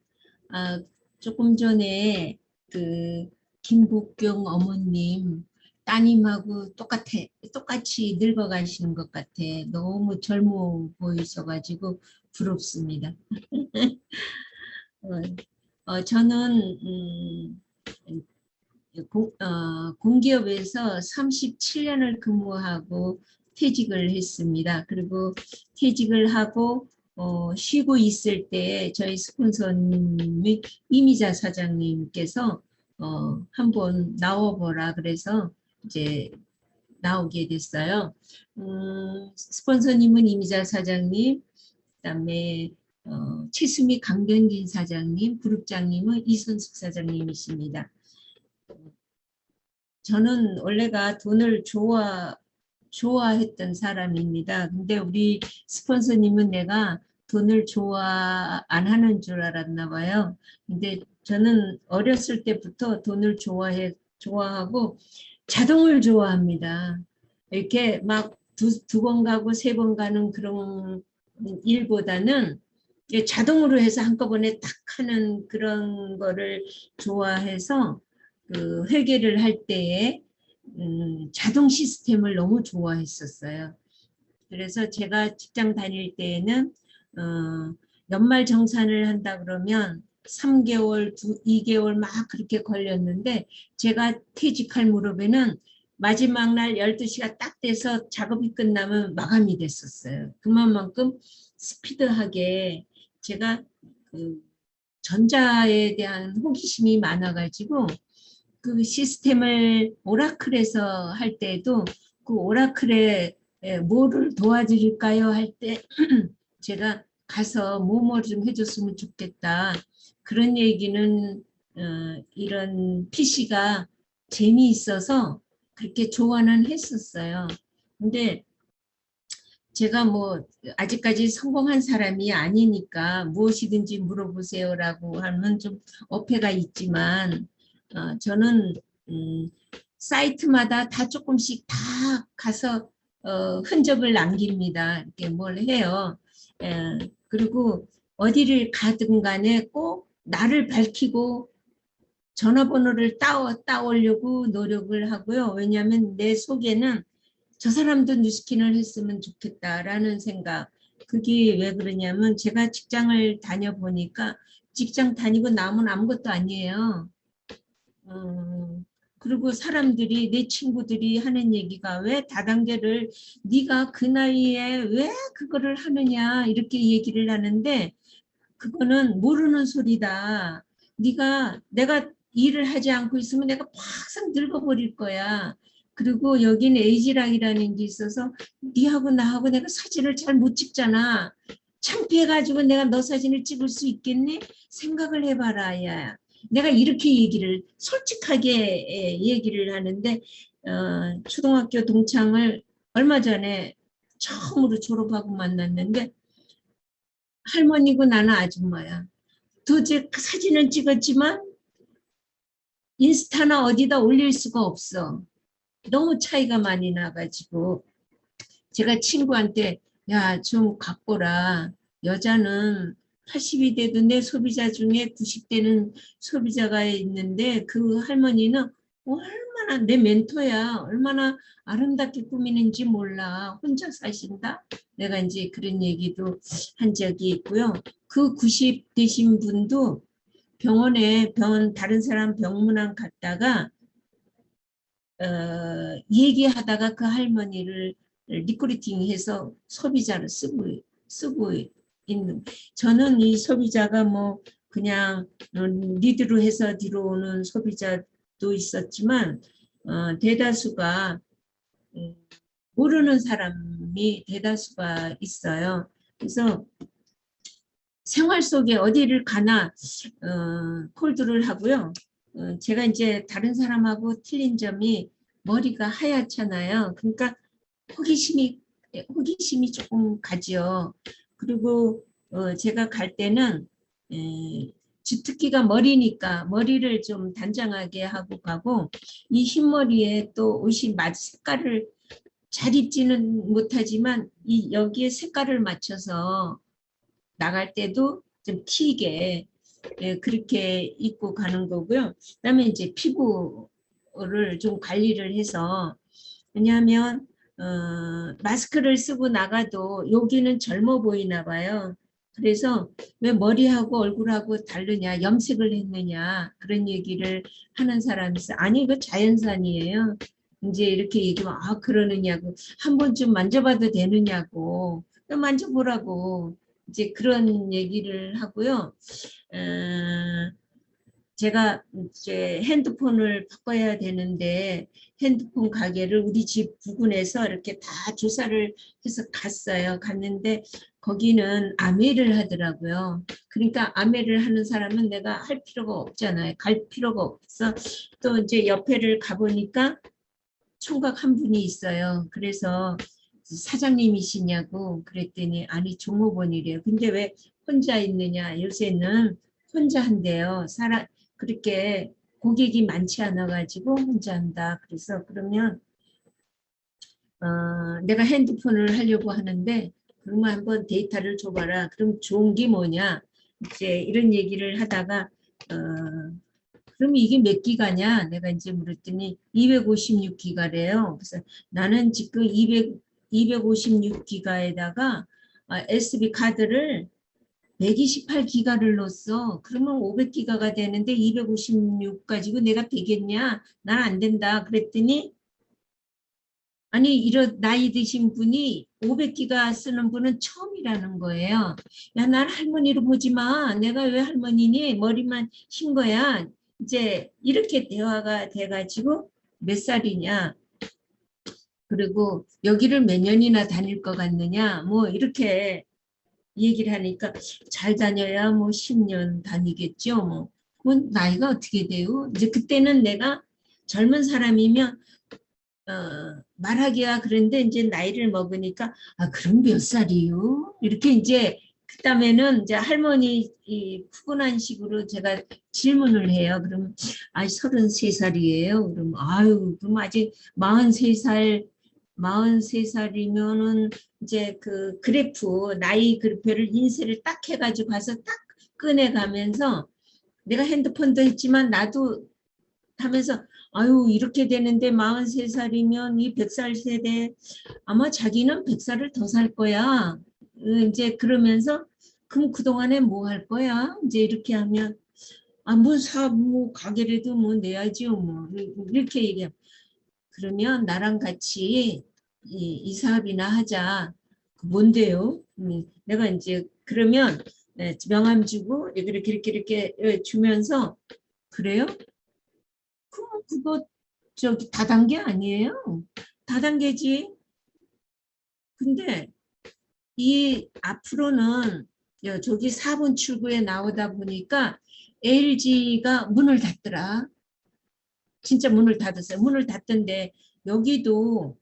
조금 전에 그 김복경 어머님 따님하고 똑같이 늙어가시는 것 같아. 너무 젊어 보이셔가지고 부럽습니다. 저는 공기업에서 37년을 근무하고 퇴직을 했습니다. 그리고 퇴직을 하고 쉬고 있을 때 저희 스폰서님이 이미자 사장님께서 한번 나와보라 그래서 이제 나오게 됐어요. 스폰서님은 이미자 사장님, 그다음에 최수미 강변진 사장님, 그룹장님은 이선숙 사장님이십니다. 저는 원래가 돈을 좋아했던 사람입니다. 근데 우리 스폰서님은 내가 돈을 좋아 안 하는 줄 알았나 봐요. 근데 저는 어렸을 때부터 돈을 좋아하고 자동을 좋아합니다. 이렇게 막 두 번 가고 세 번 가는 그런 일보다는 자동으로 해서 한꺼번에 딱 하는 그런 거를 좋아해서 그 회계를 할 때에 자동 시스템을 너무 좋아했었어요. 그래서 제가 직장 다닐 때에는 연말 정산을 한다 그러면 3개월, 2개월 막 그렇게 걸렸는데 제가 퇴직할 무렵에는 마지막 날 12시가 딱 돼서 작업이 끝나면 마감이 됐었어요. 그만큼 스피드하게 제가 그 전자에 대한 호기심이 많아가지고 그 시스템을 오라클에서 할 때도 그 오라클에 뭐를 도와드릴까요 할 때 제가 가서 뭐뭐 좀 해줬으면 좋겠다. 그런 얘기는 이런 PC가 재미있어서 그렇게 좋아는 했었어요. 근데 제가 뭐 아직까지 성공한 사람이 아니니까 무엇이든지 물어보세요라고 하면 좀 어폐가 있지만 저는 사이트마다 다 조금씩 다 가서 흔적을 남깁니다. 이렇게 뭘 해요. 그리고 어디를 가든 간에 꼭 나를 밝히고 전화번호를 따오려고 노력을 하고요. 왜냐하면 내 속에는 저 사람도 뉴스킨을 했으면 좋겠다라는 생각. 그게 왜 그러냐면 제가 직장을 다녀보니까 직장 다니고 나면 아무것도 아니에요. 그리고 사람들이 내 친구들이 하는 얘기가 왜 다단계를 네가 그 나이에 왜 그거를 하느냐 이렇게 얘기를 하는데 그거는 모르는 소리다. 내가 일을 하지 않고 있으면 내가 팍상 늙어버릴 거야. 그리고 여기는 에이지락이라는 게 있어서 니하고 나하고 내가 사진을 잘 못 찍잖아. 창피해가지고 내가 너 사진을 찍을 수 있겠니? 생각을 해봐라, 야. 내가 이렇게 솔직하게 얘기를 하는데 초등학교 동창을 얼마 전에 처음으로 졸업하고 만났는데 할머니고 나는 아줌마야. 도저히 그 사진은 찍었지만 인스타나 어디다 올릴 수가 없어. 너무 차이가 많이 나가지고 제가 친구한테 야, 좀 갖고라. 여자는 80이 돼도 내 소비자 중에 90대는 소비자가 있는데 그 할머니는 얼마나 내 멘토야. 얼마나 아름답게 꾸미는지 몰라. 혼자 사신다. 내가 이제 그런 얘기도 한 적이 있고요. 그 90 되신 분도 다른 사람 병문안 갔다가 얘기하다가 그 할머니를 리크루팅해서 소비자를 쓰고 있는. 저는 이 소비자가 뭐 그냥 리드로 해서 뒤로 오는 소비자도 있었지만 대다수가 모르는 사람이 대다수가 있어요. 그래서 생활 속에 어디를 가나 콜드를 하고요. 제가 이제 다른 사람하고 틀린 점이 머리가 하얗잖아요. 그러니까 호기심이 조금 가죠. 그리고 제가 갈 때는 주특기가 머리니까 머리를 좀 단정하게 하고 가고, 이 흰머리에 또 옷이 색깔을 잘 입지는 못하지만 여기에 색깔을 맞춰서 나갈 때도 좀 튀게 그렇게 입고 가는 거고요. 그다음에 이제 피부를 좀 관리를 해서, 왜냐하면 마스크를 쓰고 나가도 여기는 젊어 보이나 봐요. 그래서 왜 머리하고 얼굴하고 다르냐, 염색을 했느냐, 그런 얘기를 하는 사람이 있어요. 아니, 이거 자연산이에요. 이제 이렇게 얘기하면, 아, 그러느냐고, 한 번쯤 만져봐도 되느냐고, 만져보라고, 이제 그런 얘기를 하고요. 제가 이제 핸드폰을 바꿔야 되는데, 핸드폰 가게를 우리 집 부근에서 이렇게 다 조사를 해서 갔어요. 갔는데 거기는 아메를 하더라고요. 그러니까 아메를 하는 사람은 내가 할 필요가 없잖아요. 갈 필요가 없어. 또 이제 옆에를 가보니까 총각 한 분이 있어요. 그래서 사장님이시냐고 그랬더니 아니 종업원이래요. 근데 왜 혼자 있느냐? 요새는 혼자 한대요. 그렇게 고객이 많지 않아 가지고 혼자 한다. 그래서 그러면 내가 핸드폰을 하려고 하는데 그러면 한번 데이터를 줘봐라. 그럼 좋은 게 뭐냐? 이제 이런 얘기를 하다가 그럼 이게 몇 기가냐? 내가 이제 물었더니 256기가래요. 그래서 나는 지금 256기가에다가 SB 카드를 128기가를 넣었어. 그러면 500기가가 되는데 256 가지고 내가 되겠냐? 난 안 된다. 그랬더니 아니 이런 나이 드신 분이 500기가 쓰는 분은 처음이라는 거예요. 야, 난 할머니로 보지 마. 내가 왜 할머니니? 머리만 흰 거야. 이제 이렇게 대화가 돼가지고 몇 살이냐? 그리고 여기를 몇 년이나 다닐 것 같느냐? 뭐 이렇게 얘기를 하니까 잘 다녀야 뭐 10년 다니겠죠. 뭐 나이가 어떻게 돼요? 이제 그때는 내가 젊은 사람이면 말하기야 그런데 이제 나이를 먹으니까 아 그럼 몇 살이요? 이렇게 이제 그다음에는 이제 할머니 푸근한 식으로 제가 질문을 해요. 그럼 아 33살이에요. 그럼 아유 그럼 아직 43살이면은 이제 그 그래프 나이 그래프를 인쇄를 딱 해가지고 가서 딱 꺼내가면서 내가 핸드폰도 했지만 나도 하면서 아유 이렇게 되는데 43살이면 이 100살 세대 아마 자기는 100살을 더 살 거야. 이제 그러면서 그럼 그동안에 뭐 할 거야? 이제 이렇게 하면 뭐 사업 뭐 가게라도 뭐 내야지요 뭐 이렇게 얘기하면 그러면 나랑 같이 이 사업이나 하자. 뭔데요? 내가 이제 그러면 명함 주고 이렇게 주면서 그래요? 그거 저기 다단계 아니에요? 다단계지. 근데 이 앞으로는 저기 4번 출구에 나오다 보니까 LG가 문을 닫더라. 진짜 문을 닫았어요. 문을 닫던데 여기도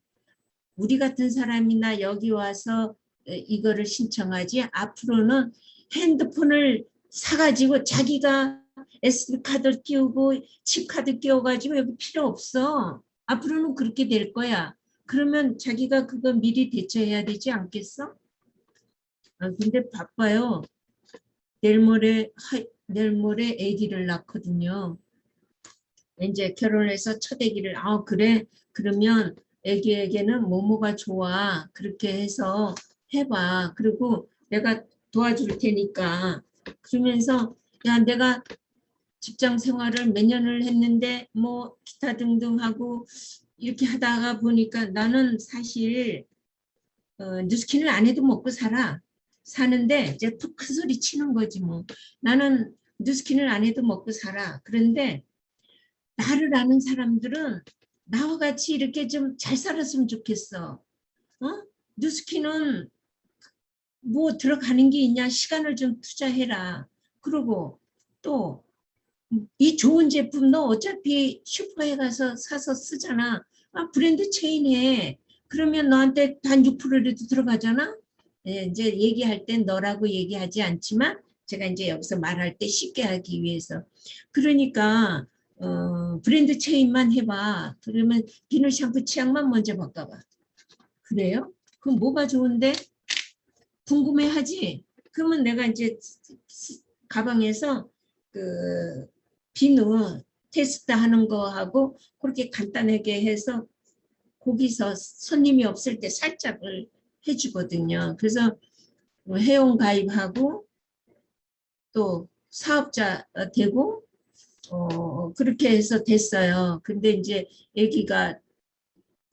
우리 같은 사람이나 여기 와서 이거를 신청하지 앞으로는 핸드폰을 사가지고 자기가 SD카드 끼우고 칩카드 끼워가지고 여기 필요 없어. 앞으로는 그렇게 될 거야. 그러면 자기가 그거 미리 대처해야 되지 않겠어? 근데 바빠요. 내일 모레 아기를 낳거든요. 이제 결혼해서 첫 아기를 그래? 그러면 아기에게는 뭐뭐가 좋아. 그렇게 해서 해봐. 그리고 내가 도와줄 테니까. 그러면서 야 내가 직장 생활을 몇 년을 했는데 뭐 기타 등등 하고 이렇게 하다가 보니까 나는 사실 뉴스킨을 안 해도 먹고 사는데 이제 또 큰 소리 치는 거지 뭐. 나는 뉴스킨을 안 해도 먹고 살아. 그런데 나를 아는 사람들은 나와 같이 이렇게 좀 잘 살았으면 좋겠어. 뉴스킨은 뭐 들어가는 게 있냐, 시간을 좀 투자해라. 그리고 또 이 좋은 제품 너 어차피 슈퍼에 가서 사서 쓰잖아. 아, 브랜드 체인에 그러면 너한테 단 6%라도 들어가잖아. 예, 이제 얘기할 땐 너라고 얘기하지 않지만 제가 이제 여기서 말할 때 쉽게 하기 위해서. 그러니까 브랜드 체인만 해봐. 그러면 비누 샴푸 취향만 먼저 바꿔봐. 그래요? 그럼 뭐가 좋은데? 궁금해하지? 그러면 내가 이제 가방에서 그 비누 테스트 하는 거하고 그렇게 간단하게 해서 거기서 손님이 없을 때 살짝을 해주거든요. 그래서 회원 가입하고 또 사업자 되고 그렇게 해서 됐어요. 근데 이제 애기가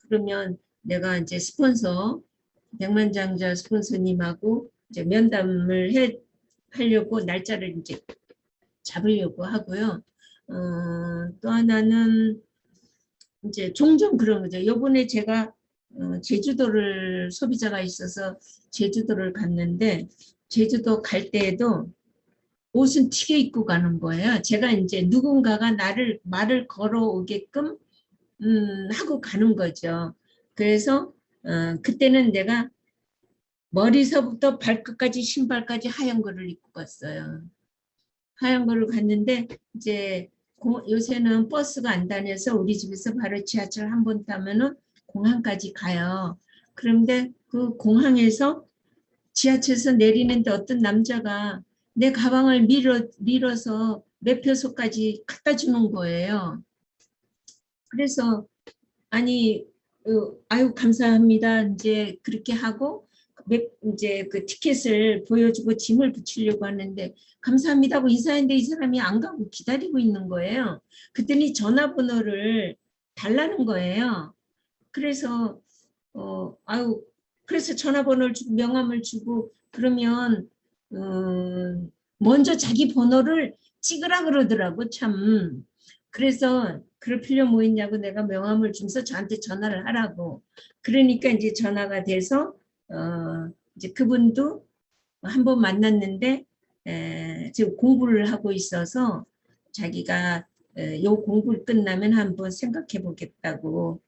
그러면 내가 이제 스폰서 백만장자 스폰서님하고 이제 면담을 하려고 날짜를 이제 잡으려고 하고요. 또 하나는 이제 종종 그런 거죠. 요번에 제가 제주도를 소비자가 있어서 제주도를 갔는데 제주도 갈 때에도 옷은 튀게 입고 가는 거예요. 제가 이제 누군가가 말을 걸어오게끔 하고 가는 거죠. 그래서 그때는 내가 머리서부터 발끝까지 신발까지 하얀 거를 입고 갔어요. 하얀 거를 갔는데 이제 요새는 버스가 안 다녀서 우리 집에서 바로 지하철 한 번 타면은 공항까지 가요. 그런데 그 공항에서 지하철에서 내리는데 어떤 남자가 내 가방을 밀어서 매표소까지 갖다 주는 거예요. 그래서 아니 아유 감사합니다. 이제 그렇게 하고 이제 그 티켓을 보여주고 짐을 붙이려고 하는데 감사합니다 하고 인사했는데 이 사람이 안 가고 기다리고 있는 거예요. 그랬더니 전화번호를 달라는 거예요. 그래서 아유 그래서 전화번호를 주고 명함을 주고 그러면 먼저 자기 번호를 찍으라 그러더라고 참. 그래서 그럴 필요 뭐 있냐고 내가 명함을 주면서 저한테 전화를 하라고. 그러니까 이제 전화가 돼서 이제 그분도 한번 만났는데 지금 공부를 하고 있어서 자기가 요 공부를 끝나면 한번 생각해 보겠다고.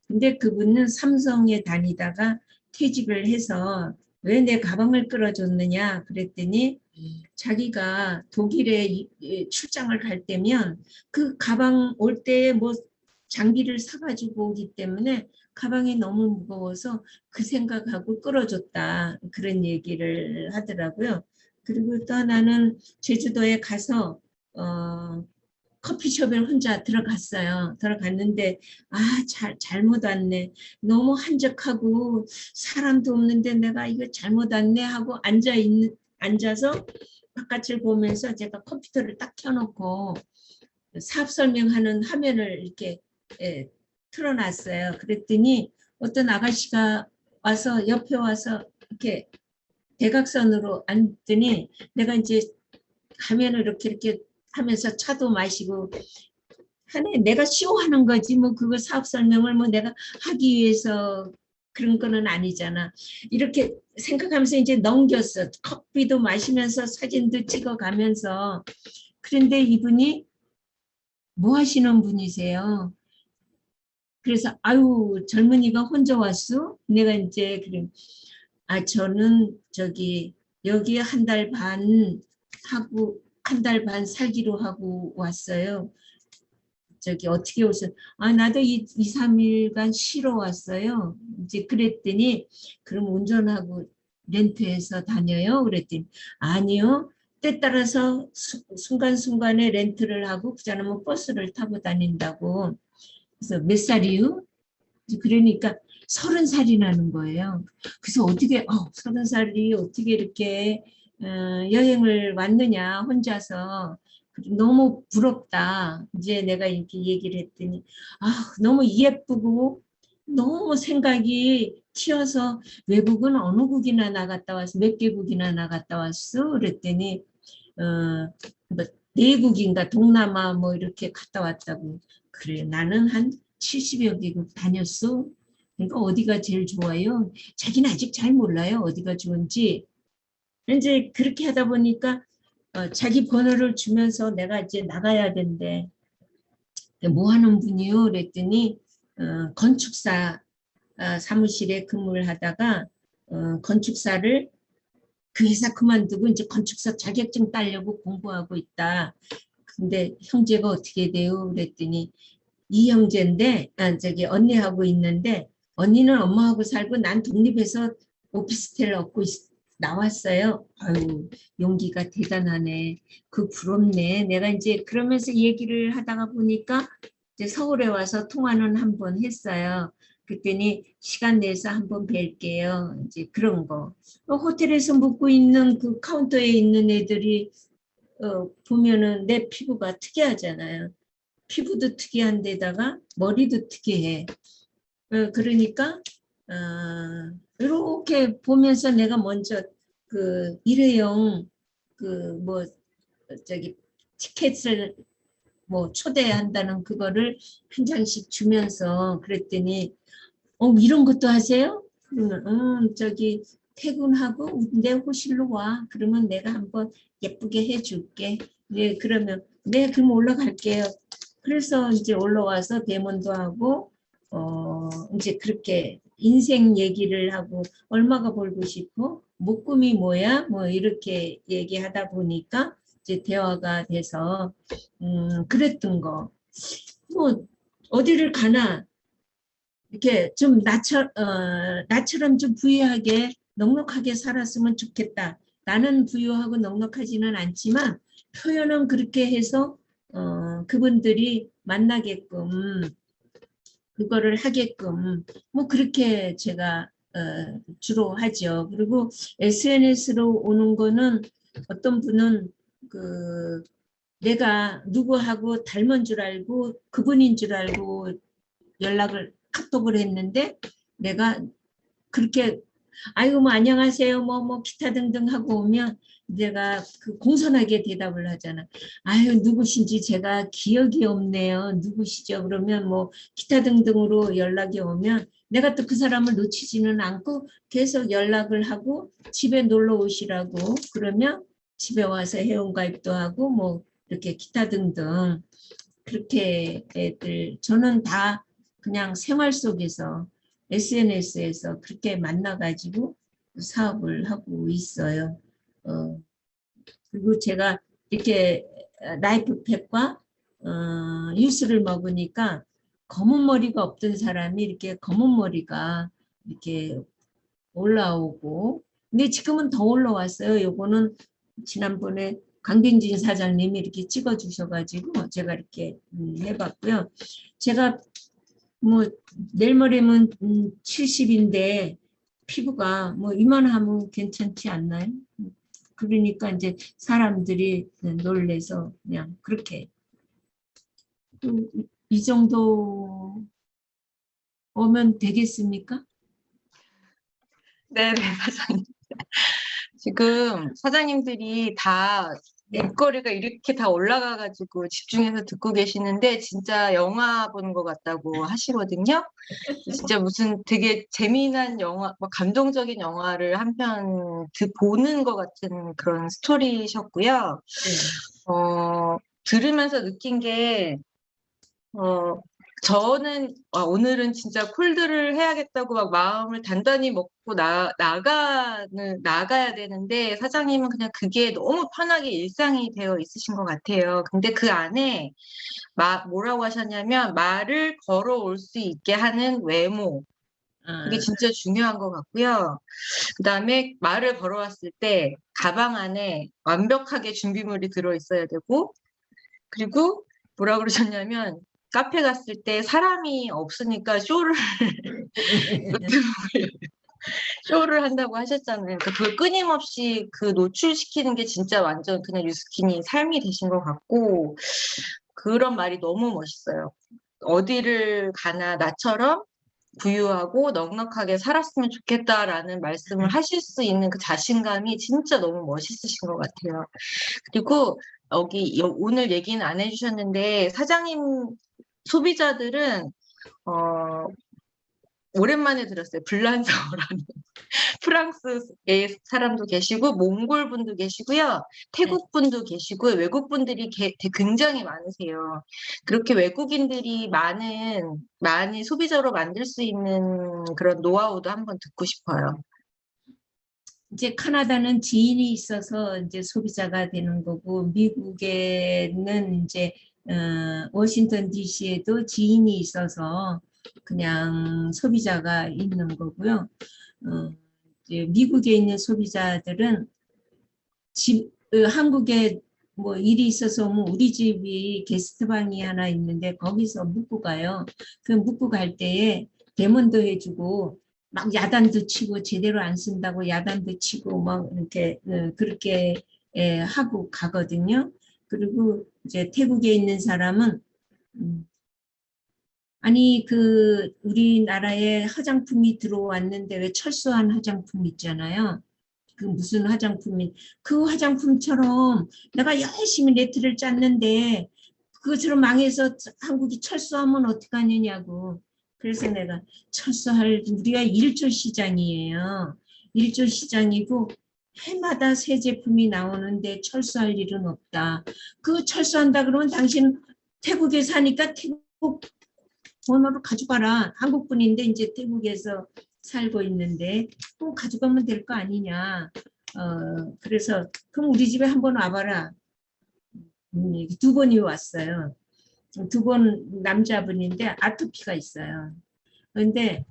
근데 그분은 삼성에 다니다가 퇴직을 해서 왜 내 가방을 끌어줬느냐 그랬더니 자기가 독일에 출장을 갈 때면 그 가방 올 때에 뭐 장비를 사가지고 오기 때문에 가방이 너무 무거워서 그 생각하고 끌어줬다 그런 얘기를 하더라고요. 그리고 또 하나는 제주도에 가서 커피숍에 혼자 들어갔어요. 들어갔는데 잘못 왔네. 너무 한적하고 사람도 없는데 내가 이거 잘못 왔네 하고 앉아서 바깥을 보면서 제가 컴퓨터를 딱 켜놓고 사업 설명하는 화면을 이렇게 틀어놨어요. 그랬더니 어떤 아가씨가 와서 옆에 와서 이렇게 대각선으로 앉더니 내가 이제 화면을 이렇게 하면서 차도 마시고 하네. 내가 쇼하는 거지 뭐 그거 사업 설명을 뭐 내가 하기 위해서 그런 거는 아니잖아. 이렇게 생각하면서 이제 넘겼어. 커피도 마시면서 사진도 찍어가면서. 그런데 이분이 뭐 하시는 분이세요? 그래서 아유 젊은이가 혼자 왔어? 내가 이제 그래. 저는 저기 여기 한 달 반 하고 한 달 반 살기로 하고 왔어요. 저기 어떻게 오셨? 나도 2, 3일간 쉬러 왔어요. 이제 그랬더니 그럼 운전하고 렌트해서 다녀요? 그랬더니 아니요. 때 따라서 순간순간에 렌트를 하고 그자는 버스를 타고 다닌다고. 그래서 몇 살이요? 그러니까 30살이 나는 거예요. 그래서 어떻게 30살이 어떻게 이렇게 여행을 왔느냐 혼자서. 너무 부럽다. 이제 내가 이렇게 얘기를 했더니 너무 예쁘고 너무 생각이 튀어서 외국은 어느 국이나 나갔다 왔어? 몇 개국이나 나갔다 왔어? 그랬더니 뭐 4국인가 동남아 뭐 이렇게 갔다 왔다고. 그래 나는 한 70여 개국 다녔어. 그러니까 어디가 제일 좋아요? 자기는 아직 잘 몰라요. 어디가 좋은지. 이제 그렇게 하다 보니까 자기 번호를 주면서 내가 이제 나가야 된대. 뭐 하는 분이요? 그랬더니 건축사 사무실에 근무를 하다가 건축사를 그 회사 그만두고 이제 건축사 자격증 따려고 공부하고 있다. 근데 형제가 어떻게 돼요? 그랬더니 이 형제인데 저기 언니하고 있는데 언니는 엄마하고 살고 난 독립해서 오피스텔 얻고 나왔어요. 아유, 용기가 대단하네. 그 부럽네. 내가 이제 그러면서 얘기를 하다가 보니까 이제 서울에 와서 통화는 한 번 했어요. 그랬더니 시간 내서 한번 뵐게요. 이제 그런 거. 호텔에서 묵고 있는 그 카운터에 있는 애들이 보면은 내 피부가 특이하잖아요. 피부도 특이한 데다가 머리도 특이해. 그러니까 이렇게 보면서 내가 먼저 그 일회용 그 뭐 저기 티켓을 뭐 초대한다는 그거를 한 장씩 주면서 그랬더니 이런 것도 하세요? 그러면 저기 퇴근하고 내 호실로 와. 그러면 내가 한번 예쁘게 해줄게. 네, 그러면 네, 그럼 올라갈게요. 그래서 이제 올라와서 대면도 하고 이제 그렇게 인생 얘기를 하고 얼마가 벌고 싶어? 목금이 뭐야? 뭐 이렇게 얘기하다 보니까 이제 대화가 돼서 그랬던 거. 뭐 어디를 가나 이렇게 좀 나처럼 좀 부유하게 넉넉하게 살았으면 좋겠다. 나는 부유하고 넉넉하지는 않지만 표현은 그렇게 해서 그분들이 만나게끔 그거를 하게끔 뭐 그렇게 제가 주로 하죠. 그리고 SNS로 오는 거는 어떤 분은 그 내가 누구하고 닮은 줄 알고 그분인 줄 알고 카톡을 했는데 내가 그렇게 아이고 뭐 안녕하세요 뭐 기타 등등 하고 오면 내가 그 공손하게 대답을 하잖아. 아유 누구신지 제가 기억이 없네요. 누구시죠? 그러면 뭐 기타 등등으로 연락이 오면 내가 또 그 사람을 놓치지는 않고 계속 연락을 하고 집에 놀러 오시라고 그러면 집에 와서 회원가입도 하고 뭐 이렇게 기타 등등 그렇게 애들 저는 다 그냥 생활 속에서 SNS에서 그렇게 만나가지고 사업을 하고 있어요. 그리고 제가 이렇게 라이프팩과 유스를 먹으니까 검은 머리가 없던 사람이 이렇게 검은 머리가 이렇게 올라오고 근데 지금은 더 올라왔어요. 요거는 지난번에 강경진 사장님이 이렇게 찍어주셔가지고 제가 이렇게 해봤고요. 제가 뭐 내일 모레면 70인데 피부가 뭐 이만하면 괜찮지 않나요? 그러니까 이제 사람들이 놀래서 그냥 그렇게 이 정도 오면 되겠습니까? 네, 사장님. 지금 사장님들이 다 목걸이가 이렇게 다 올라가가지고 집중해서 듣고 계시는데 진짜 영화 보는 것 같다고 하시거든요. 진짜 무슨 되게 재미난 영화, 뭐 감동적인 영화를 한 편 보는 것 같은 그런 스토리셨고요. 들으면서 느낀 게 저는 오늘은 진짜 콜드를 해야겠다고 막 마음을 단단히 먹고 나가야 되는데 사장님은 그냥 그게 너무 편하게 일상이 되어 있으신 것 같아요. 근데 그 안에 뭐라고 하셨냐면 말을 걸어올 수 있게 하는 외모. 그게 진짜 중요한 것 같고요. 그 다음에 말을 걸어왔을 때 가방 안에 완벽하게 준비물이 들어있어야 되고 그리고 뭐라 그러셨냐면 카페 갔을 때 사람이 없으니까 쇼를 한다고 하셨잖아요. 그러니까 그걸 끊임없이 그 노출시키는 게 진짜 완전 그냥 유스킨이 삶이 되신 것 같고 그런 말이 너무 멋있어요. 어디를 가나 나처럼 부유하고 넉넉하게 살았으면 좋겠다라는 말씀을 하실 수 있는 그 자신감이 진짜 너무 멋있으신 것 같아요. 그리고 오늘 얘기는 안 해주셨는데 사장님 소비자들은 오랜만에 들었어요. 불란서어라는 프랑스의 사람도 계시고 몽골 분도 계시고요. 태국 분도 계시고 외국 분들이 굉장히 많으세요. 그렇게 외국인들이 많이 소비자로 만들 수 있는 그런 노하우도 한번 듣고 싶어요. 이제 카나다는 지인이 있어서 이제 소비자가 되는 거고, 미국에는 이제 워싱턴 DC에도 지인이 있어서 그냥 소비자가 있는 거고요. 이제 미국에 있는 소비자들은 한국에 뭐 일이 있어서 오면 우리 집이 게스트방이 하나 있는데 거기서 묵고 가요. 그 묵고 갈 때에 대면도 해주고 막 야단도 치고 제대로 안 쓴다고 야단도 치고 막 이렇게 그렇게 하고 가거든요. 그리고 이제 태국에 있는 사람은 아니 그 우리나라에 화장품이 들어왔는데 왜 철수한 화장품 있잖아요. 그 무슨 화장품이 그 화장품처럼 내가 열심히 네트를 짰는데 그것처럼 망해서 한국이 철수하면 어떡하느냐고. 그래서 내가 철수할 우리가 1조 시장이에요. 1조 시장이고 해마다 새 제품이 나오는데 철수할 일은 없다. 그 철수한다 그러면 당신 태국에 사니까 태국 번호를 가져가라. 한국 분인데 이제 태국에서 살고 있는데 꼭 가져가면 될 거 아니냐. 그래서 그럼 우리 집에 한번 와봐라. 2번이 왔어요. 2번 남자분인데 아토피가 있어요. 그런데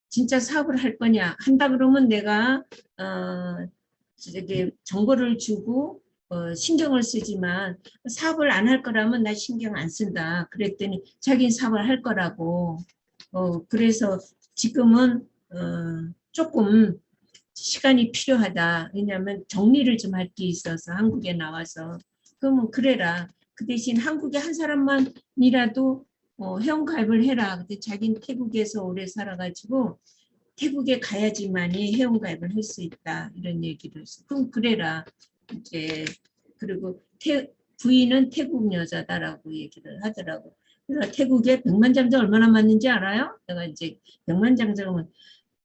진짜 사업을 할 거냐 한다 그러면 내가 정보를 주고 신경을 쓰지만 사업을 안 할 거라면 나 신경 안 쓴다. 그랬더니 자기는 사업을 할 거라고. 그래서 지금은 조금 시간이 필요하다. 왜냐하면 정리를 좀 할 게 있어서 한국에 나와서. 그러면 그래라. 그 대신 한국에 한 사람만이라도 회원가입을 해라. 근데 자기는 태국에서 오래 살아가지고 태국에 가야지만이 회원가입을 할 수 있다. 이런 얘기를 했어. 그럼 그래라. 이제 그리고 부인은 태국 여자다라고 얘기를 하더라고. 그래서 태국에 백만장자 얼마나 맞는지 알아요? 내가 이제 백만장자면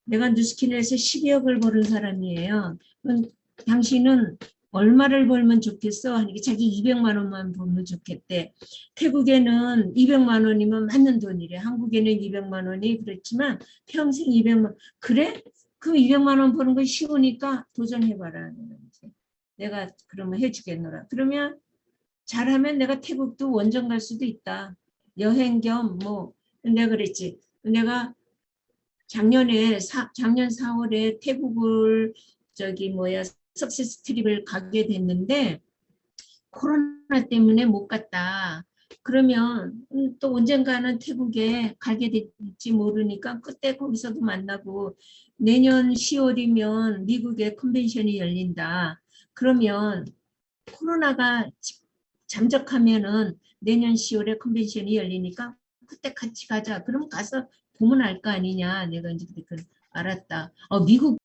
내가 누스킨에서 12억을 버는 사람이에요. 그럼 당신은 얼마를 벌면 좋겠어? 하니까 자기 200만 원만 벌면 좋겠대. 태국에는 200만 원이면 맞는 돈이래. 한국에는 200만 원이 그렇지만 평생 200만 그래? 그럼 200만 원 버는 거 쉬우니까 도전해봐라. 내가 그러면 해주겠노라. 그러면 잘하면 내가 태국도 원정 갈 수도 있다. 여행 겸 뭐 내가 그랬지. 내가 작년 4월에 태국을 석세스 트립을 가게 됐는데 코로나 때문에 못 갔다. 그러면 또 언젠가는 태국에 가게 될지 모르니까 그때 거기서도 만나고 내년 10월이면 미국에 컨벤션이 열린다. 그러면 코로나가 잠적하면은 내년 10월에 컨벤션이 열리니까 그때 같이 가자. 그럼 가서 보면 알 거 아니냐. 내가 이제 그때 알았다. 미국